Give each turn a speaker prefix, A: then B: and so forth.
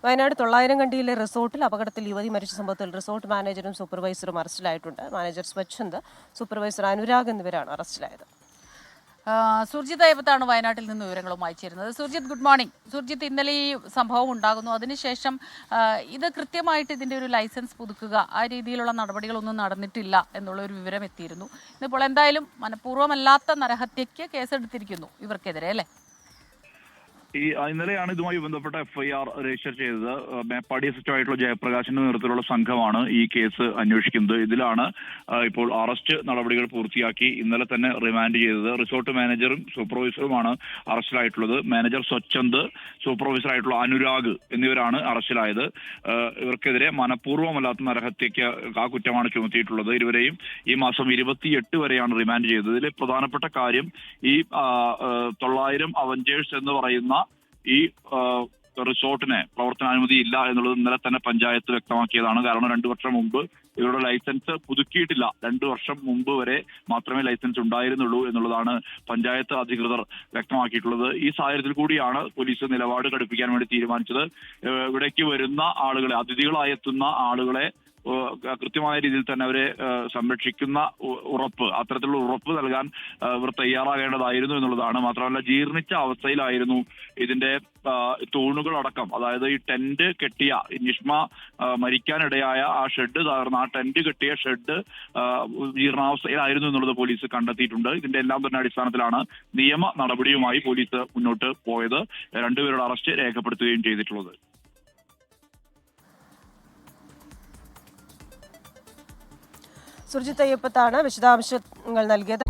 A: വയനാട് 900 കണ്ടിയിലെ റിസോർട്ടിൽ അപകടത്തിൽ യുവതി മരിച്ച സംഭവത്തിൽ റിസോർട്ട് മാനേജറും സൂപ്പർവൈസറും അറസ്റ്റിലായിട്ടുണ്ട്. മാനേജർ സ്വച്ഛന്ദ്, സൂപ്പർവൈസർ അനുരാഗ് എന്നിവരാണ് അറസ്റ്റിലായത്.
B: സുർജിത് അയ്യപ്പത്താണ് വയനാട്ടിൽ നിന്ന് വിവരങ്ങളുമായി ചേരുന്നത്. Surjit, good morning. സുർജിത്ത്, ഇന്നലെ ഈ സംഭവം ഉണ്ടാകുന്നു, അതിനുശേഷം ഇത് കൃത്യമായിട്ട് ഇതിൻ്റെ ഒരു ലൈസൻസ് പുതുക്കുക, ആ രീതിയിലുള്ള നടപടികളൊന്നും നടന്നിട്ടില്ല എന്നുള്ള ഒരു വിവരം എത്തിയിരുന്നു. ഇന്നിപ്പോൾ എന്തായാലും മനഃപൂർവ്വമല്ലാത്ത നരഹത്യയ്ക്ക് കേസെടുത്തിരിക്കുന്നു ഇവർക്കെതിരെ, അല്ലേ?
C: ഇന്നലെയാണ് ഇതുമായി ബന്ധപ്പെട്ട FIR രജിസ്റ്റർ ചെയ്തത്. മേപ്പാടി SHO ആയിട്ടുള്ള ജയപ്രകാശിന്റെ നേതൃത്വത്തിലുള്ള സംഘമാണ് ഈ കേസ് അന്വേഷിക്കുന്നത്. ഇതിലാണ് ഇപ്പോൾ അറസ്റ്റ് നടപടികൾ പൂർത്തിയാക്കി ഇന്നലെ തന്നെ റിമാൻഡ് ചെയ്തത്. റിസോർട്ട് മാനേജറും സൂപ്പർവൈസറുമാണ് അറസ്റ്റിലായിട്ടുള്ളത്. മാനേജർ സ്വച്ഛന്ദ്, സൂപ്പർവൈസർ ആയിട്ടുള്ള അനുരാഗ് എന്നിവരാണ് അറസ്റ്റിലായത്. ഇവർക്കെതിരെ മനഃപൂർവ്വമല്ലാത്ത നരഹത്യയ്ക്ക് ആ കുറ്റമാണ് ചുമത്തിയിട്ടുള്ളത്. ഇരുവരെയും ഈ മാസം 28 വരെയാണ് റിമാൻഡ് ചെയ്തത്. ഇതിലെ പ്രധാനപ്പെട്ട കാര്യം ഈ 900 അവഞ്ചേഴ്സ് എന്ന് പറയുന്ന ഈ റിസോർട്ടിന് പ്രവർത്തനാനുമതി ഇല്ല എന്നുള്ളത് ഇന്നലെ തന്നെ പഞ്ചായത്ത് വ്യക്തമാക്കിയതാണ്. കാരണം 2 വർഷം മുമ്പ് ഇവരുടെ ലൈസൻസ് പുതുക്കിയിട്ടില്ല. 2 വർഷം മുമ്പ് വരെ മാത്രമേ ലൈസൻസ് ഉണ്ടായിരുന്നുള്ളൂ എന്നുള്ളതാണ് പഞ്ചായത്ത് അധികൃതർ വ്യക്തമാക്കിയിട്ടുള്ളത്. ഈ സാഹചര്യത്തിൽ കൂടിയാണ് പോലീസ് നിലപാട് കടുപ്പിക്കാൻ വേണ്ടി തീരുമാനിച്ചത്. ഇവിടേക്ക് വരുന്ന ആളുകളെ, അതിഥികളായി എത്തുന്ന ആളുകളെ കൃത്യമായ രീതിയിൽ തന്നെ അവരെ സംരക്ഷിക്കുന്ന ഉറപ്പ്, അത്തരത്തിലുള്ള ഉറപ്പ് നൽകാൻ ഇവർ തയ്യാറാകേണ്ടതായിരുന്നു എന്നുള്ളതാണ്. മാത്രമല്ല, ജീർണിച്ച അവസ്ഥയിലായിരുന്നു ഇതിന്റെ തൂണുകളടക്കം. അതായത് ഈ ടെന്റ് കെട്ടിയ, നിഷ്മ മരിക്കാനിടയായ ആ ഷെഡ് തകർന്ന ആ ടെന്റ് കെട്ടിയ ഷെഡ് ജീർണാവസ്ഥയിലായിരുന്നു എന്നുള്ളത് പോലീസ് കണ്ടെത്തിയിട്ടുണ്ട്. ഇതിന്റെ എല്ലാം തന്നെ അടിസ്ഥാനത്തിലാണ് നിയമ നടപടിയുമായി പോലീസ് മുന്നോട്ട് പോയത്. 2 പേരുടെ അറസ്റ്റ് രേഖപ്പെടുത്തുകയും ചെയ്തിട്ടുള്ളത്.
A: സുർജിത് അയ്യപ്പത്താണ് വിശദാംശങ്ങൾ നൽകിയത്.